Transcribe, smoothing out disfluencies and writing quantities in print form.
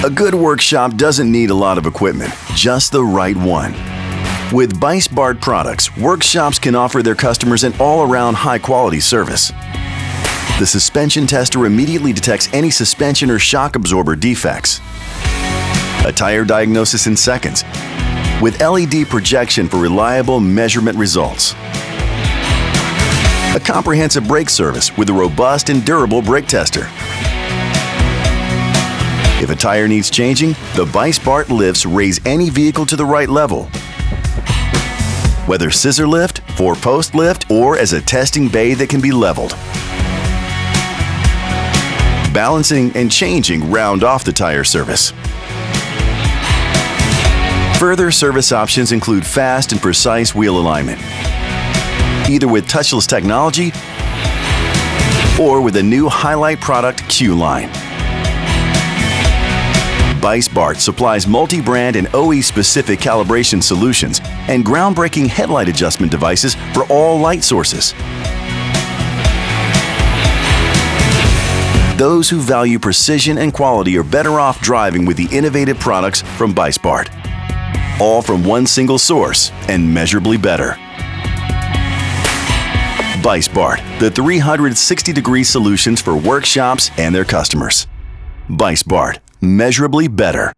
A good workshop doesn't need a lot of equipment, just the right one. With Beissbarth products, workshops can offer their customers an all-around high-quality service. The suspension tester immediately detects any suspension or shock absorber defects. A tire diagnosis in seconds, with LED projection for reliable measurement results. A comprehensive brake service with a robust and durable brake tester. If a tire needs changing, the Beissbarth lifts raise any vehicle to the right level. Whether scissor lift, four-post lift, or as a testing bay that can be leveled. Balancing and changing round off the tire service. Further service options include fast and precise wheel alignment, either with touchless technology or with a new HEADLIGHT product Q-Line. Beissbarth supplies multi-brand and OE-specific calibration solutions and groundbreaking headlight adjustment devices for all light sources. Those who value precision and quality are better off driving with the innovative products from Beissbarth. All from one single source and measurably better. Beissbarth, the 360-degree solutions for workshops and their customers. Beissbarth, measurably better.